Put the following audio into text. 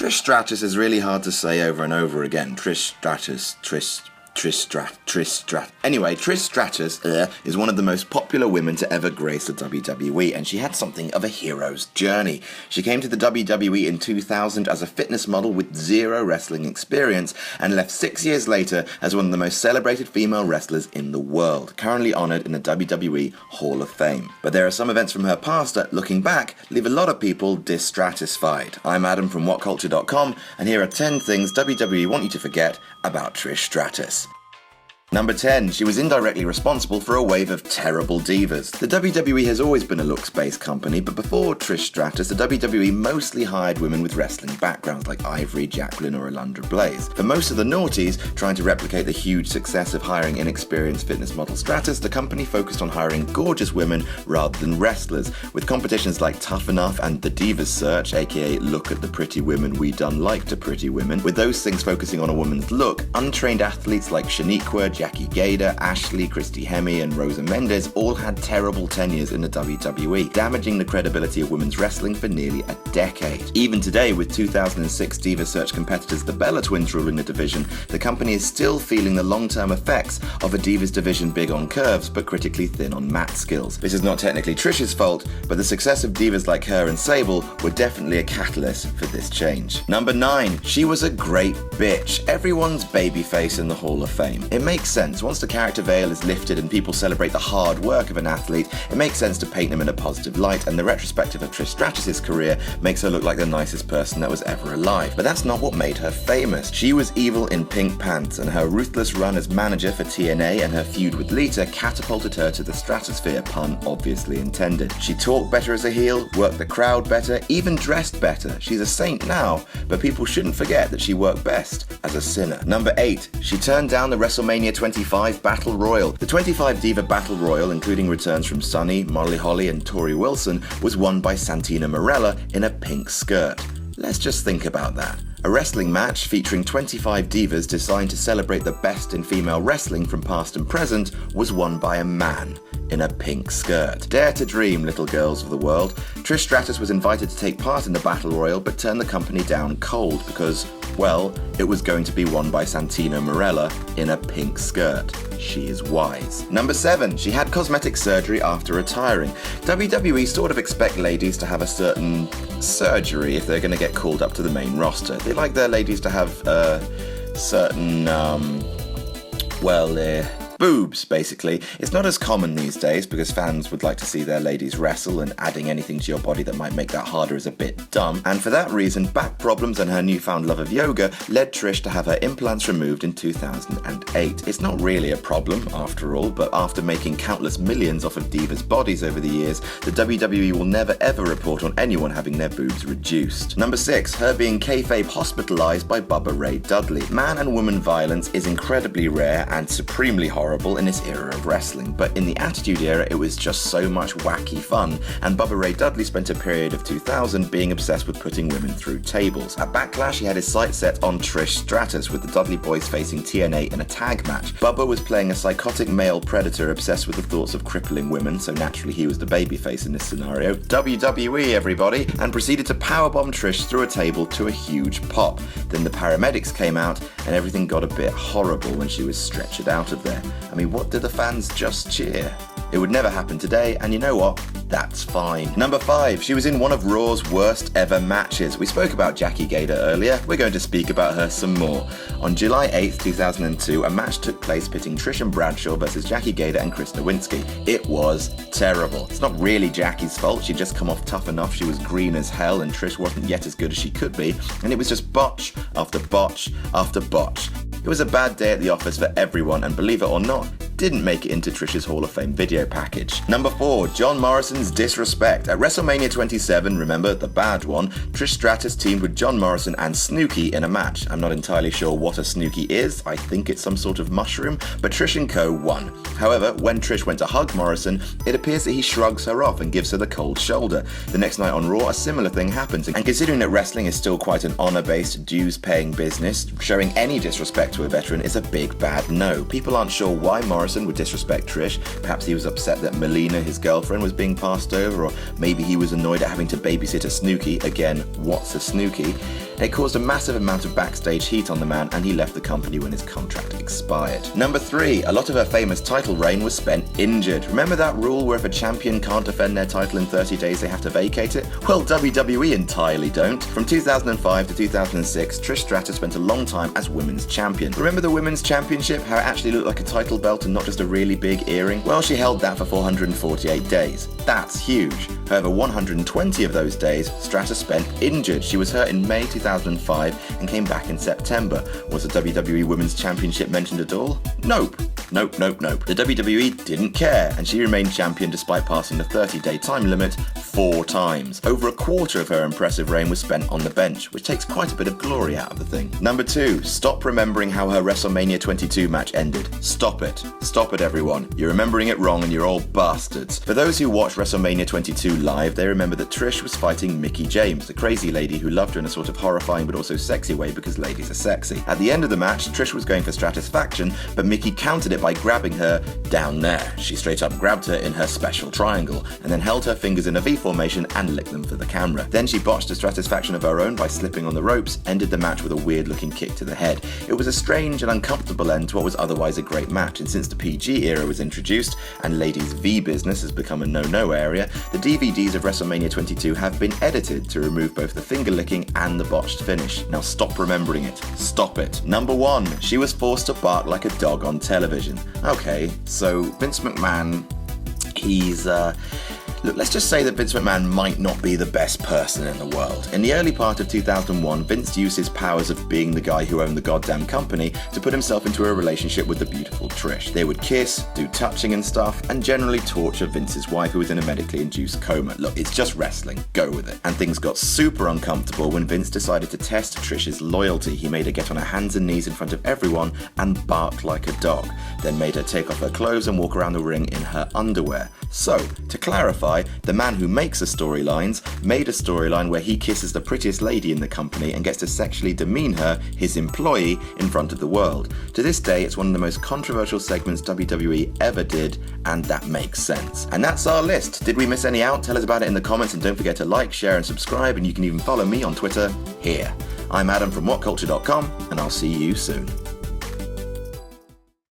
Trish Stratus is really hard to say over and over again. Trish Stratus. Anyway, Trish Stratus is one of the most popular women to ever grace the WWE, and she had something of a hero's journey. She came to the WWE in 2000 as a fitness model with zero wrestling experience, and left 6 years later as one of the most celebrated female wrestlers in the world, currently honoured in the WWE Hall of Fame. But there are some events from her past that, looking back, leave a lot of people disstratusfied. I'm Adam from WhatCulture.com, and here are 10 things WWE want you to forget about Trish Stratus. Number 10. She was indirectly responsible for a wave of terrible divas. The WWE has always been a looks-based company, but before Trish Stratus, the WWE mostly hired women with wrestling backgrounds like Ivory, Jacqueline or Alundra Blaze. For most of the noughties trying to replicate the huge success of hiring inexperienced fitness model Stratus, the company focused on hiring gorgeous women rather than wrestlers, with competitions like Tough Enough and The Divas Search, aka Look at the Pretty Women We Done Like to Pretty Women. With those things focusing on a woman's look, untrained athletes like Shaniqua, Jackie Gator, Ashley, Christy Hemme and Rosa Mendez all had terrible tenures in the WWE, damaging the credibility of women's wrestling for nearly a decade. Even today, with 2006 Diva Search competitors the Bella Twins ruling the division, the company is still feeling the long-term effects of a Divas division big on curves but critically thin on mat skills. This is not technically Trish's fault, but the success of divas like her and Sable were definitely a catalyst for this change. Number 9. She was a great bitch. Everyone's babyface in the Hall of Fame. It makes sense. Once the character veil is lifted and people celebrate the hard work of an athlete, it makes sense to paint them in a positive light, and the retrospective of Trish Stratus' career makes her look like the nicest person that was ever alive. But that's not what made her famous. She was evil in pink pants, and her ruthless run as manager for TNA and her feud with Lita catapulted her to the stratosphere, pun obviously intended. She talked better as a heel, worked the crowd better, even dressed better. She's a saint now, but people shouldn't forget that she worked best as a sinner. Number 8. She turned down the WrestleMania 25 Battle Royal. The 25 Diva Battle Royal, including returns from Sunny, Molly Holly and Tori Wilson, was won by Santina Marella in a pink skirt. Let's just think about that. A wrestling match featuring 25 divas designed to celebrate the best in female wrestling from past and present was won by a man in a pink skirt. Dare to dream, little girls of the world. Trish Stratus was invited to take part in the Battle Royal but turned the company down cold because, well, it was going to be won by Santina Marella in a pink skirt. She is wise. Number 7. She had cosmetic surgery after retiring. WWE sort of expect ladies to have a certain surgery if they're going to get called up to the main roster. They like their ladies to have certain, boobs, basically. It's not as common these days because fans would like to see their ladies wrestle, and adding anything to your body that might make that harder is a bit dumb. And for that reason, back problems and her newfound love of yoga led Trish to have her implants removed in 2008. It's not really a problem, after all, but after making countless millions off of divas' bodies over the years, the WWE will never ever report on anyone having their boobs reduced. Number 6. Her being kayfabe hospitalized by Bubba Ray Dudley. Man and woman violence is incredibly rare and supremely horrible in this era of wrestling, but in the Attitude Era it was just so much wacky fun, and Bubba Ray Dudley spent a period of 2000 being obsessed with putting women through tables. At Backlash he had his sights set on Trish Stratus, with the Dudley boys facing TNA in a tag match. Bubba was playing a psychotic male predator obsessed with the thoughts of crippling women, so naturally he was the babyface in this scenario. WWE everybody! And proceeded to powerbomb Trish through a table to a huge pop. Then the paramedics came out and everything got a bit horrible when she was stretchered out of there. I mean, what did the fans just cheer? It would never happen today, and you know what? That's fine. Number 5. She was in one of Raw's worst ever matches. We spoke about Jackie Gator earlier. We're going to speak about her some more. On July 8th, 2002, a match took place pitting Trish and Bradshaw versus Jackie Gator and Chris Nowinski. It was terrible. It's not really Jackie's fault. She'd just come off Tough Enough. She was green as hell, and Trish wasn't yet as good as she could be. And it was just botch after botch after botch. It was a bad day at the office for everyone, and believe it or not, didn't make it into Trish's Hall of Fame video package. Number 4. John Morrison's disrespect. At WrestleMania 27, remember, the bad one, Trish Stratus teamed with John Morrison and Snooki in a match. I'm not entirely sure what a Snooki is. I think it's some sort of mushroom, but Trish and co won. However, when Trish went to hug Morrison, it appears that he shrugs her off and gives her the cold shoulder. The next night on Raw, a similar thing happens, and considering that wrestling is still quite an honor-based, dues-paying business, showing any disrespect to a veteran is a big bad no. People aren't sure why Morrison Morrison would disrespect Trish. Perhaps he was upset that Melina, his girlfriend, was being passed over, or maybe he was annoyed at having to babysit a Snooki. Again, what's a Snooki? It caused a massive amount of backstage heat on the man, and he left the company when his contract expired. Number 3, a lot of her famous title reign was spent injured. Remember that rule where if a champion can't defend their title in 30 days, they have to vacate it? Well, WWE entirely don't. From 2005 to 2006, Trish Stratus spent a long time as women's champion. Remember the women's championship, how it actually looked like a title belt and not just a really big earring? Well, she held that for 448 days. That's huge. However, 120 of those days, Stratus spent injured. She was hurt in May 2005 and came back in September. Was the WWE Women's Championship mentioned at all? Nope. The WWE didn't care, and she remained champion despite passing the 30-day time limit 4 times. Over a quarter of her impressive reign was spent on the bench, which takes quite a bit of glory out of the thing. Number 2, stop remembering how her WrestleMania 22 match ended. Stop it. Stop it, everyone. You're remembering it wrong and you're all bastards. For those who watched WrestleMania 22 live, they remember that Trish was fighting Mickie James, the crazy lady who loved her in a sort of horrifying but also sexy way because ladies are sexy. At the end of the match, Trish was going for Stratusfaction, but Mickie countered it by grabbing her down there. She straight up grabbed her in her special triangle, and then held her fingers in a V formation and licked them for the camera. Then she botched a Stratusfaction of her own by slipping on the ropes, ended the match with a weird looking kick to the head. It was a strange and uncomfortable end to what was otherwise a great match, and since the PG era was introduced and ladies' V business has become a no-no area, the DVDs of WrestleMania 22 have been edited to remove both the finger licking and the botched finish. Now stop remembering it. Stop it. Number 1, she was forced to bark like a dog on television. Okay, so Vince McMahon, Look, let's just say that Vince McMahon might not be the best person in the world. In the early part of 2001, Vince used his powers of being the guy who owned the goddamn company to put himself into a relationship with the beautiful Trish. They would kiss, do touching and stuff, and generally torture Vince's wife who was in a medically induced coma. Look, it's just wrestling. Go with it. And things got super uncomfortable when Vince decided to test Trish's loyalty. He made her get on her hands and knees in front of everyone and barked like a dog, then made her take off her clothes and walk around the ring in her underwear. So, to clarify, the man who makes the storylines made a storyline where he kisses the prettiest lady in the company and gets to sexually demean her, his employee, in front of the world. To this day, it's one of the most controversial segments WWE ever did, and that makes sense. And that's our list. Did we miss any out? Tell us about it in the comments, and don't forget to like, share, and subscribe, and you can even follow me on Twitter here. I'm Adam from WhatCulture.com, and I'll see you soon.